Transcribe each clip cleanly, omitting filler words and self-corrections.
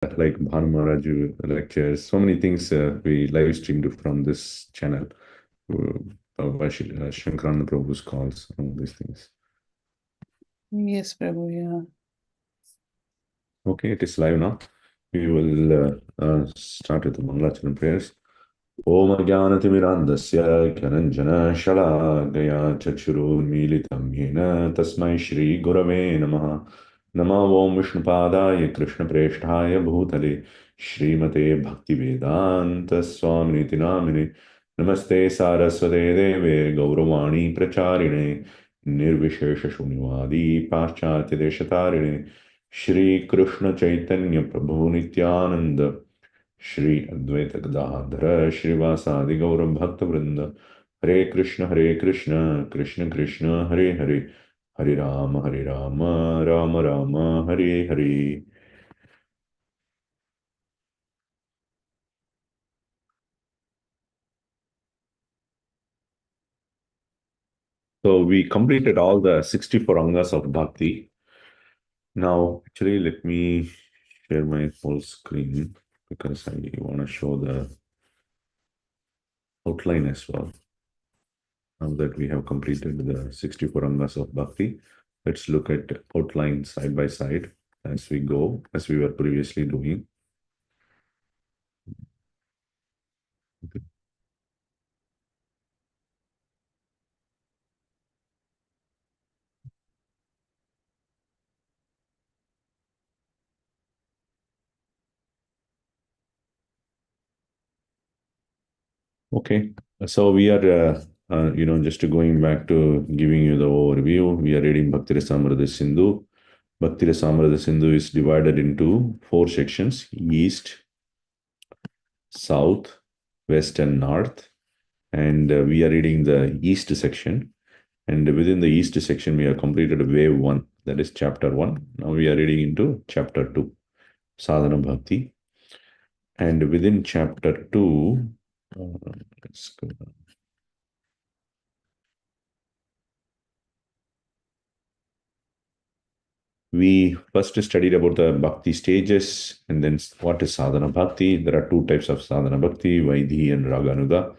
like Bhanumaraju lectures, so many things we live streamed from this channel. By Shankarana Prabhu's calls, all these things. Yes, Prabhu, yeah. Okay, it is live now. We will start with the Mangalacharan prayers. Om Jnanatimirandasya Karanjana Shalakaya Chakshurunmilitam Yena Tasmai Shri Gurave Namaha Namo Om Vishnupadaya Krishna Presthaya Bhutale Srimate Bhaktivedanta Swamiti Namine Namaste Saraswate Deve Gauravani Pracharine Nirvishesha Shunyavadi Paschatya Deshatarine Shri Krishna Chaitanya Prabhu Nityananda Shri Advaita Gadadhara Srivasadi Gauram Bhakta Vrinda Hare Krishna Krishna Krishna Hare Hare Hare Rama Rama Rama Hare Hare. So we completed all the 64 angas of Bhakti. Now, actually, let me share my full screen because I want to show the outline as well. Now that we have completed the 64 angas of Bhakti, let's look at outline side by side as we go, as we were previously doing. Okay, so we are, just going back to giving you the overview, we are reading Bhakti Rasāmṛta Sindhu. Bhakti Rasāmṛta Sindhu is divided into 4 sections: East, South, West, and North. And we are reading the East section. And within the East section, we have completed wave 1, that is chapter 1. Now we are reading into chapter 2, Sadhana Bhakti. And within chapter 2, let's go down. We first studied about the Bhakti stages and then what is Sadhana Bhakti. There are 2 types of Sadhana Bhakti, Vaidhi and Raganuga.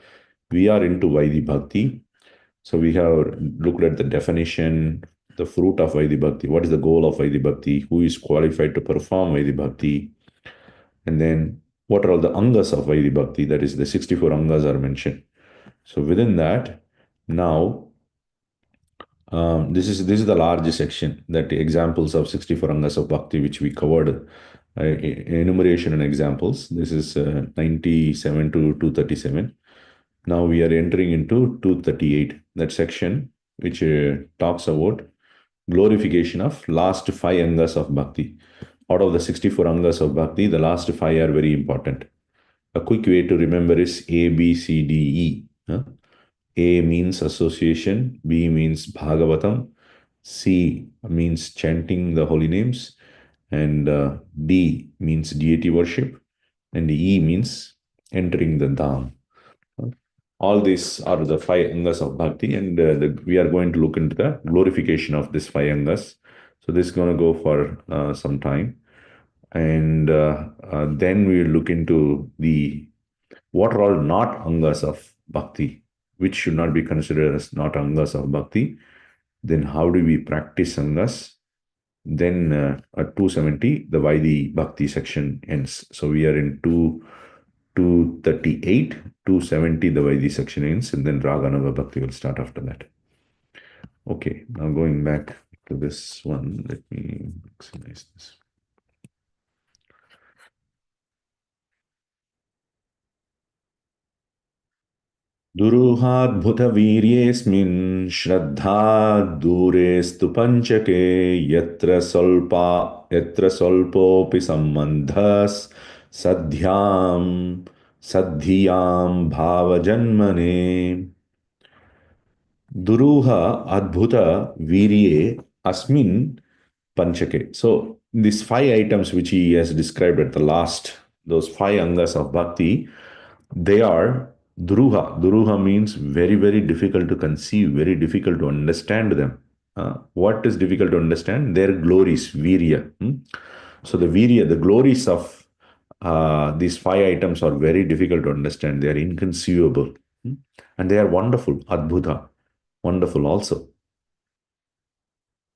We are into Vaidhi Bhakti. So we have looked at the definition, the fruit of Vaidhi Bhakti, what is the goal of Vaidhi Bhakti, who is qualified to perform Vaidhi Bhakti, and then what are all the angas of Vaidhi Bhakti, that is the 64 angas are mentioned. So within that, now this is the large section, that examples of 64 angas of Bhakti which we covered, enumeration and examples. This is 97 to 237. Now we are entering into 238, that section which talks about glorification of last 5 angas of Bhakti. Out of the 64 angas of Bhakti, the last 5 are very important. A quick way to remember is A, B, C, D, E. A means association, B means Bhagavatam, C means chanting the holy names, and D means deity worship, and E means entering the Dham. All these are the 5 angas of Bhakti, and we are going to look into the glorification of these 5 angas. So this is going to go for some time. And then we will look into the what are all not angas of Bhakti, which should not be considered as not angas of Bhakti. Then how do we practice angas? Then at 270, the Vaidhi Bhakti section ends. So we are in 238, 270, the Vaidhi section ends, and then Raganuga Bhakti will start after that. Okay, now going back to this one, let me maximize this. दुरूहाद्भुतवीर्येऽस्मिन् श्रद्धा दूरेस्तु पञ्चके यत्र स्वल्पोऽपि सम्बन्धः सद्धियां भावजन्मने. Duruha Adbhuta Virye Asmin Panchake. So these 5 items which he has described at the last, those 5 angas of Bhakti, they are Duruha. Duruha means very, very difficult to conceive, very difficult to understand them. What is difficult to understand? Their glories, Virya. So the Virya, the glories of these 5 items are very difficult to understand. They are inconceivable. And they are wonderful, adbhuta, wonderful also.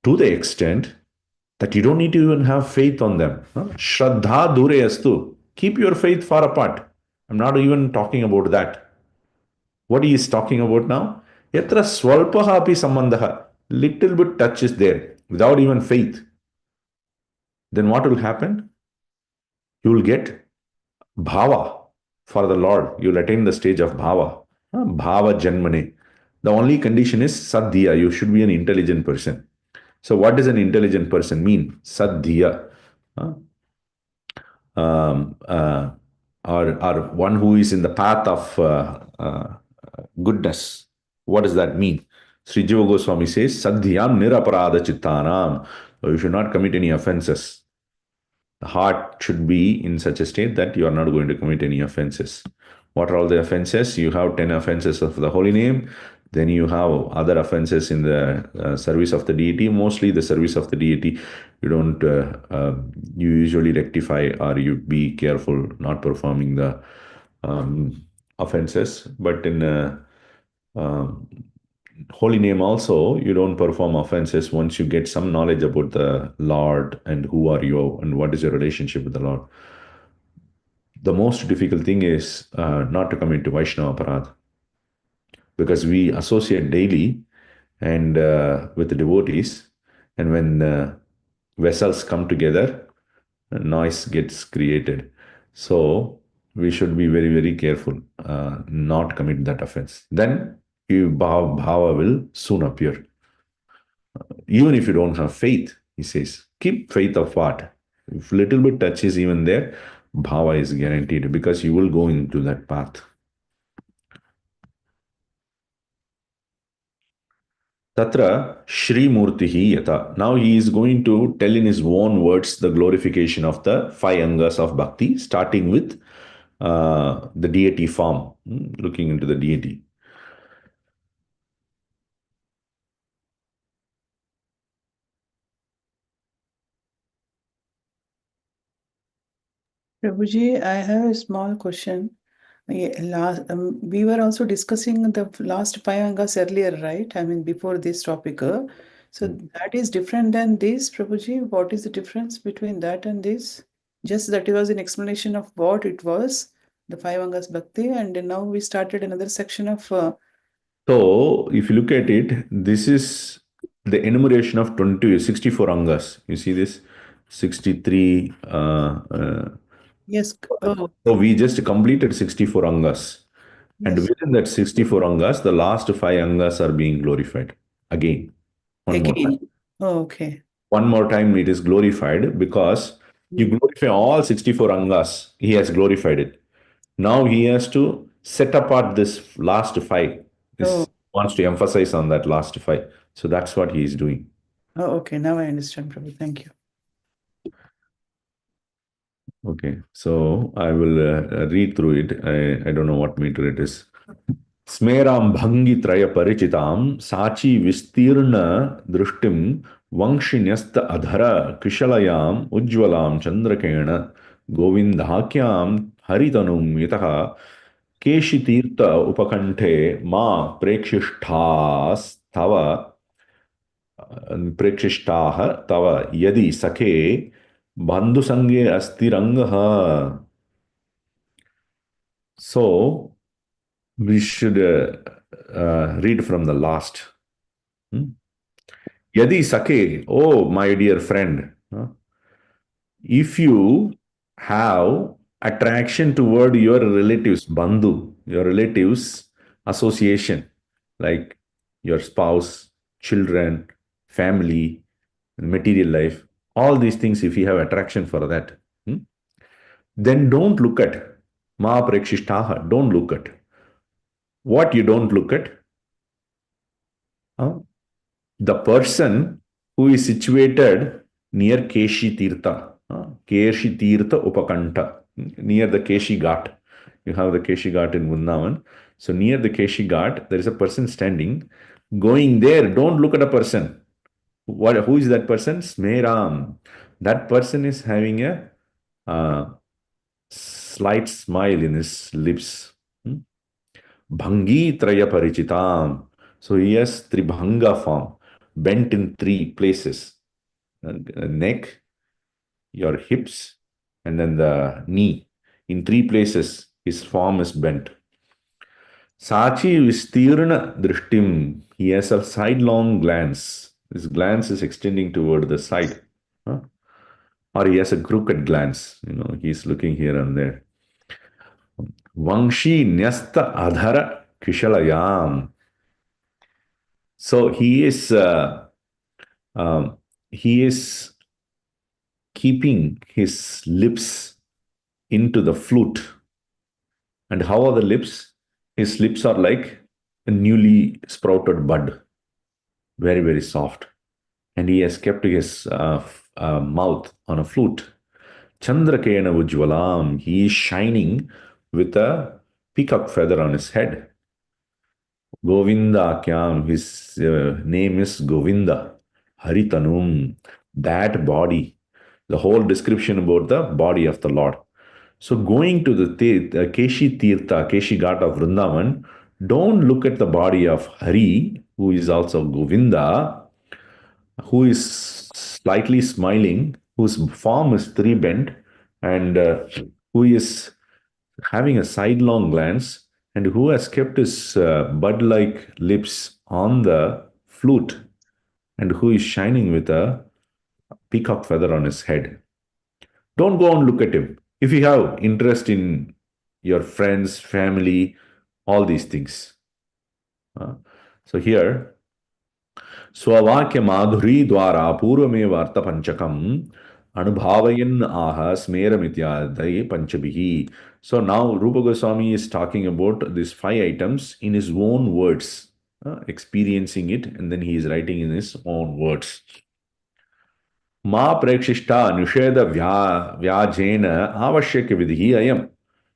To the extent that you don't need to even have faith on them. Shraddha dure astu. Keep your faith far apart. I'm not even talking about that. What he is talking about now? Yatra swalpaha api sambandha. Little bit touch is there without even faith. Then what will happen? You will get bhava for the Lord. You will attain the stage of bhava. Bhava janmane. The only condition is sadhya. You should be an intelligent person. So what does an intelligent person mean? Sadhya. Um, uh, or one who is in the path of goodness. What does that mean? Sri Jiva Goswami says, Sadhyam niraparada chittanam. So you should not commit any offenses. The heart should be in such a state that you are not going to commit any offenses. What are all the offenses? You have 10 offenses of the holy name. Then you have other offenses in the service of the deity. Mostly the service of the deity, you don't, you usually rectify or you be careful not performing the offenses. But in um, holy name also, you don't perform offenses once you get some knowledge about the Lord and who are you and what is your relationship with the Lord. The most difficult thing is not to come into Vaishnava Aparadha, because we associate daily and with the devotees, and when vessels come together, noise gets created. So we should be very, very careful, not commit that offense. Then bhava will soon appear. Even if you don't have faith, he says, keep faith of what? If little bit touch is even there, bhava is guaranteed because you will go into that path. Tatra Shri Murtihi Yata. Now he is going to tell in his own words the glorification of the 5 angas of bhakti, starting with the deity form, looking into the deity. Prabhuji, I have a small question. We were also discussing the last 5 angas earlier, right? I mean, before this topic. So that is different than this, Prabhuji. What is the difference between that and this? Just that it was an explanation of what it was, the 5 angas bhakti, and now we started another section of. So if you look at it, this is the enumeration of 64 angas. You see this? 63. Yes. Oh, So we just completed 64 angas. And yes. within that 64 angas, the last 5 angas are being glorified. Again, one more time. Again. Oh, okay. One more time it is glorified because you glorify all 64 angas. He has glorified it. Now he has to set apart this last 5. Oh, This wants to emphasize on that last 5. So that's what he is doing. oh, okay. Now I understand, Prabhu. Thank you. Okay, so I will read through it. I don't know what meter it is. स्मेरां भंगित्रय परिचितां साची विस्तीर्ण दृष्टिं वंशिन्यस्त अधर कुशलयाम् उज्ज्वलां चंद्रकेण गोविन्दाख्यां हरितनुं यतः केशितीर्थ उपकंठे मा प्रेक्षिष्टाः तव यदि सखे बंधुसंगे अस्ति रंगः. So we should read from the last. Yadi Sake, oh my dear friend, if you have attraction toward your relatives, bandhu, your relatives association, like your spouse, children, family, material life, all these things, if you have attraction for that, then don't look at ma prekshishtaha, don't look at. What you don't look at? The person who is situated near Keshi Tirtha, Keshi Tirtha Upakanta, near the Keshi Ghat. You have the Keshi Ghat in Vrindavan. So near the Keshi Ghat, there is a person standing. Going there, don't look at a person. Who is that person? Smeram. That person is having a slight smile in his lips. Bhangi Traya Parichitam. So he has Tribhanga form, bent in three places. Neck, your hips, and then the knee. In three places, his form is bent. Sachi Vistirna Drishtim. He has a sidelong glance. His glance is extending toward the side. Huh? Or he has a crooked glance. He's looking here and there. Vangshi Nyasta Adhara Kishalayam. So he is keeping his lips into the flute. And how are the lips? His lips are like a newly sprouted bud, very, very soft. And he has kept his mouth on a flute. Chandrakena Ujwalam, he is shining with a peacock feather on his head. Govinda Kyam, his name is Govinda. Haritanum, that body. The whole description about the body of the Lord. So going to the Keshi Tirtha, Keshi Ghat of Vrindavan, don't look at the body of Hari, who is also Govinda, who is slightly smiling, whose form is three bent, and who is having a sidelong glance, and who has kept his bud-like lips on the flute, and who is shining with a peacock feather on his head. Don't go and look at him. If you have interest in your friends, family, all these things. So here, Swavakya Madhuri Dwara Purvameva Artha Panchakam Anubhavayan Aha Smeramityadai Panchabihi. So now Rupa Goswami is talking about these 5 items in his own words, experiencing it, and then he is writing in his own words. Ma prekshishta nusheda vyajena avashyaka vidhi ayam.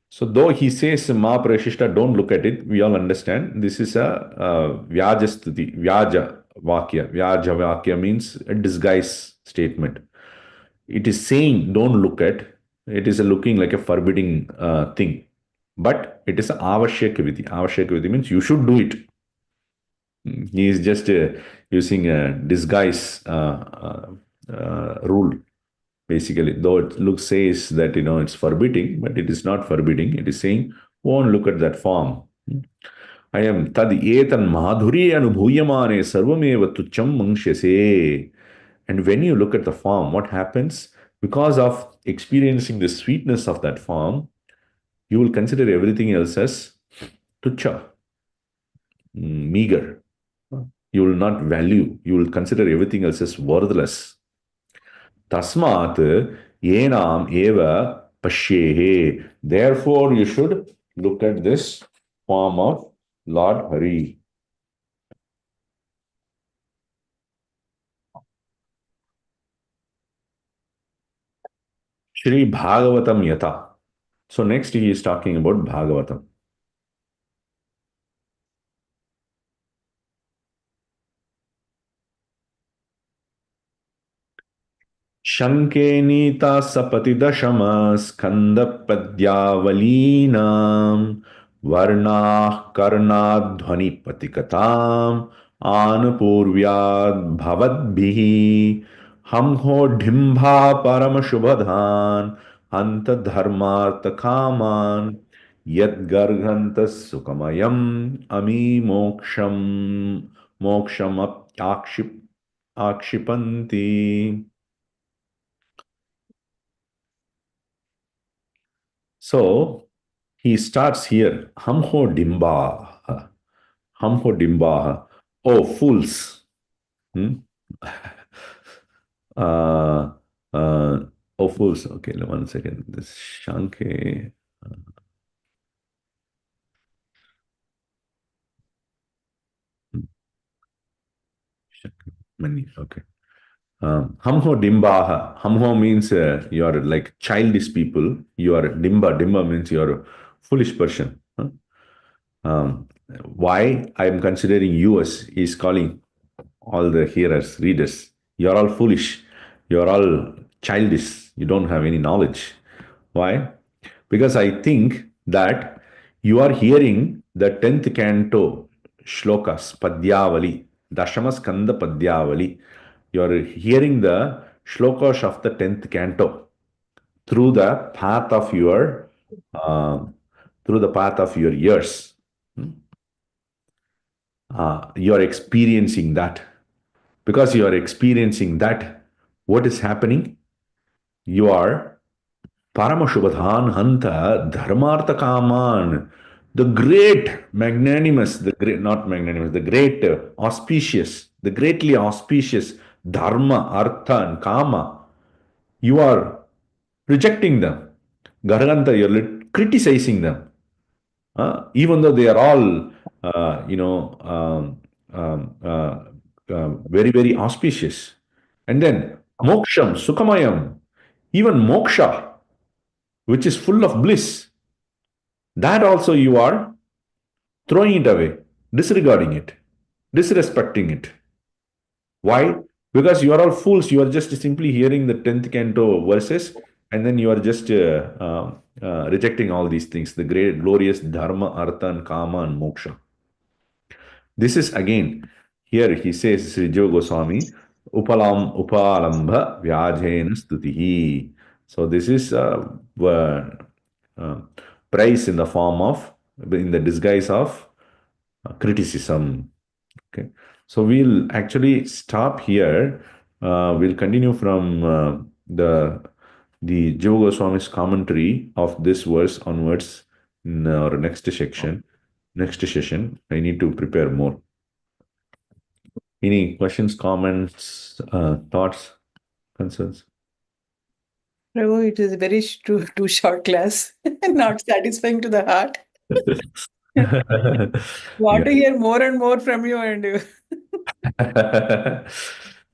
So though he says ma prekshishta, don't look at it, we all understand. This is a vyajastuti, vyaja vakya. Vyaja vakya means a disguise statement. It is saying don't look at. It is looking like a forbidding thing. But it is a avashyaka vidhi. Avashyaka vidhi means you should do it. He is just using a disguise rule, basically. Though it says that it's forbidding, but it is not forbidding. It is saying, won't look at that form. I am tad etan madhuri anubhuyamane sarvameva tucham mangshyase. And when you look at the form, what happens? Because of experiencing the sweetness of that form, you will consider everything else as tucha, meager. You will not value. You will consider everything else as worthless. Tasmat yenam eva pashyehe. Therefore, you should look at this form of Lord Hari. Shri Bhagavatam Yata. So next he is talking about Bhagavatam. Shanke Nita Sapati Dashama Skanda Padyavaleenam Varna Karna Dhvani Patikatam Anupurvyad Bhavadbihi Hamho Dhimbha Parama Shubhadhan Anta Dharmartha Kaman Yad Garghanta Sukamayam Ami Moksham Akshipanti. So he starts here. Hamho dimba. Hamho dimba. Oh, fools. Oh, fools. Okay, 1 second. This Shanke. Many. Okay. Hamho dimbaha. Hamho means you are like childish people. You are dimba. Dimba means you are a foolish person. Why I am considering you as is calling all the hearers, readers. You are all foolish. You are all childish. You don't have any knowledge. Why? Because I think that you are hearing the 10th canto shlokas, Padyavali, Dashamaskanda Padyavali. You are hearing the shlokas of the 10th canto through the path of your uh, ears. You are experiencing that. Because you are experiencing that, what is happening? You are Paramashubhadhan Hanta Dharmartha Kaman, the great magnanimous, the great, not magnanimous, the great auspicious, the greatly auspicious Dharma, Artha, and Kama. You are rejecting them. Garganta, you're criticizing them. Even though they are all, very, very auspicious. And then moksham, sukhamayam, even moksha, which is full of bliss, that also you are throwing it away, disregarding it, disrespecting it. Why? Because you are all fools. You are just simply hearing the 10th canto verses and then you are just rejecting all these things, the great, glorious dharma, artha, and kama, and moksha. This is again, here he says, Sri Jiva Goswami, upalambha vyajena stutihi. So this is uh, praise in the form of, in the disguise of criticism. Okay. So we'll actually stop here. We'll continue from the Jiva Goswami's commentary of this verse onwards in our next section. Next session, I need to prepare more. Any questions, comments, thoughts, concerns? Prabhu, it is a very too short class, not satisfying to the heart. Want to hear more and more from you, and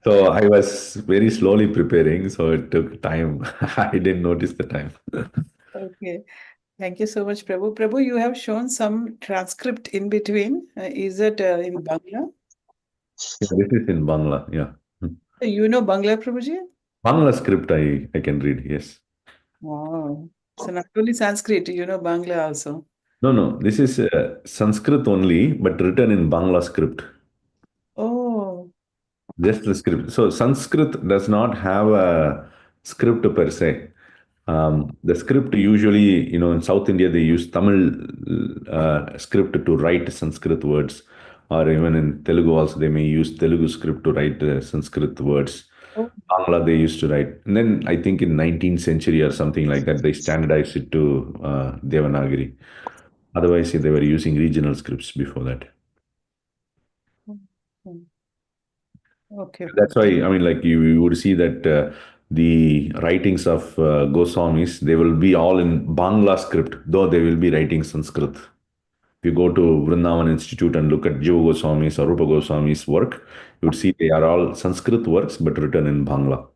So I was very slowly preparing, so it took time. I didn't notice the time. okay. Thank you so much, Prabhu. Prabhu, you have shown some transcript in between. Is it in Bangla? Yeah, this is in Bangla, yeah. You know Bangla, Prabhuji? Bangla script I can read, yes. Wow. So not only Sanskrit, you know Bangla also. No, this is Sanskrit only, but written in Bangla script. Oh. Just the script. So Sanskrit does not have a script per se. The script usually, in South India, they use Tamil script to write Sanskrit words, or even in Telugu also, they may use Telugu script to write Sanskrit words. Oh. Bangla they used to write. And then I think in 19th century or something like that, they standardized it to Devanagari. Otherwise, they were using regional scripts before that. Okay. That's why, I mean, like you would see that the writings of Goswamis, they will be all in Bangla script, though they will be writing Sanskrit. If you go to Vrindavan Institute and look at Jiva Goswami's or Rupa Goswami's work, you would see they are all Sanskrit works, but written in Bangla.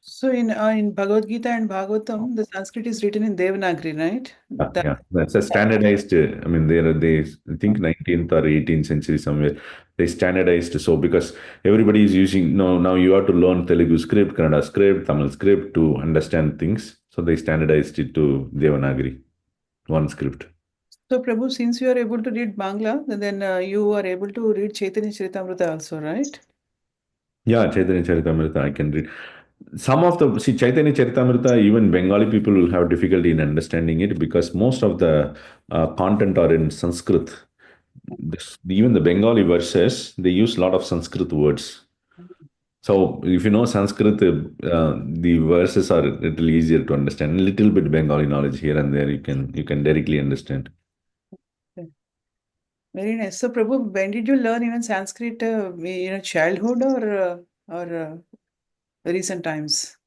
So in Bhagavad Gita and Bhagavatam, the Sanskrit is written in Devanagari, right? Yeah. That's a standardized, I mean, they I think 19th or 18th century somewhere, they standardized. So because everybody is using, no, now you have to learn Telugu script, Kannada script, Tamil script to understand things. So they standardized it to Devanagari, one script. So Prabhu, since you are able to read Bangla, then you are able to read Chaitanya Charitamrita also, right? Yeah, Chaitanya Charitamrita, I can read. Some of the, see, Chaitanya Charitamrita, even Bengali people will have difficulty in understanding it because most of the content are in Sanskrit. Even the Bengali verses, they use a lot of Sanskrit words. So if you know Sanskrit, the verses are a little easier to understand. A little bit Bengali knowledge here and there, you can directly understand. Okay. Very nice. So Prabhu, when did you learn even Sanskrit? Childhood or recent times?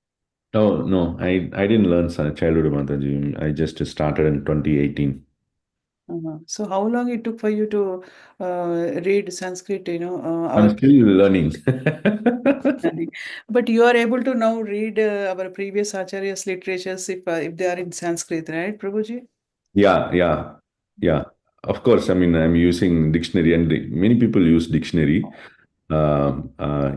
Oh no, I didn't learn childhood Mataji. I just started in 2018. So how long it took for you to read Sanskrit, I'm our still learning. study. But you are able to now read our previous acharyas literatures if they are in Sanskrit, right, Prabhuji? Yeah. Of course, I mean, I'm using dictionary and many people use dictionary.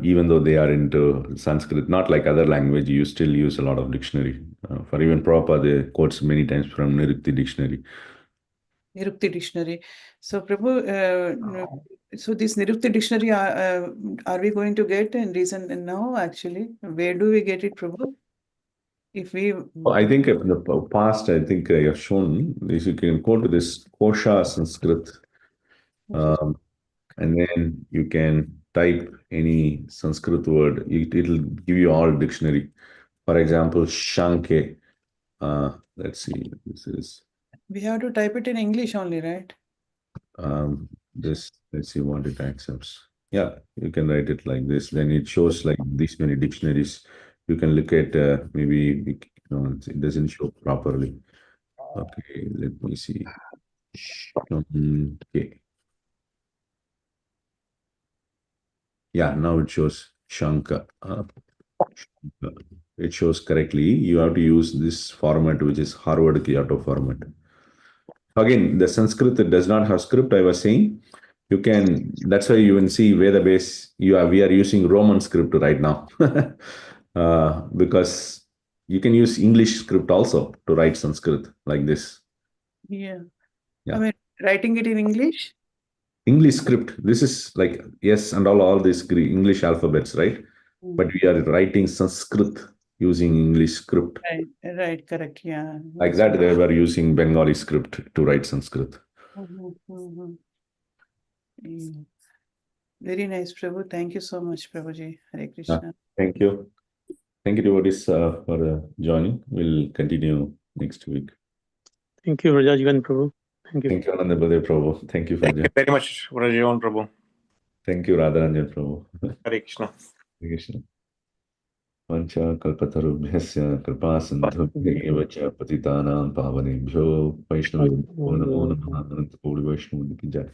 Even though they are into Sanskrit, not like other language, you still use a lot of dictionary. For even Prabhupada, they quotes many times from Nirukti dictionary. Nirukti dictionary. So, Prabhu, so this Nirukti dictionary, are we going to get in recent now? Actually, where do we get it, Prabhu? If we, I think in the past, I think I have shown this. You can go to this Kosha Sanskrit, and then you can type any Sanskrit word. It'll give you all dictionary. For example, Shanke. Let's see. This is we have to type it in English only, right? this. Let's see what it accepts. Yeah, you can write it like this. Then it shows like this many dictionaries. You can look at maybe it doesn't show properly. Okay, let me see. Okay. Yeah, now it shows Shanka. It shows correctly. You have to use this format, which is Harvard Kyoto format. Again, the Sanskrit does not have script, I was saying. You can, that's why you can see Veda base, we are using Roman script right now. Because you can use English script also to write Sanskrit like this. Yeah. Yeah. I mean, writing it in English? English script. This is like yes, and all these English alphabets, right? But we are writing Sanskrit using English script. Right, correct. Yeah. Like that, they were using Bengali script to write Sanskrit. Yeah. Very nice, Prabhu. Thank you so much, Prabhuji. Hare Krishna. Thank you. Thank you, devotees, for joining. We'll continue next week. Thank you, Rajajivan Prabhu. Thank you. Thank you, Anandabadev Prabhu. Thank you for Thank you very much, Rajajivan Prabhu. Thank you, Radharanjan Prabhu. Hare Krishna. Hare Krishna. Vancha kalpatarubhyasya kripa sindhubhya cha patitanam pavanebhyo Vaishnavibhyo namo namaha. Ananta Koti Vaishnava ki jai.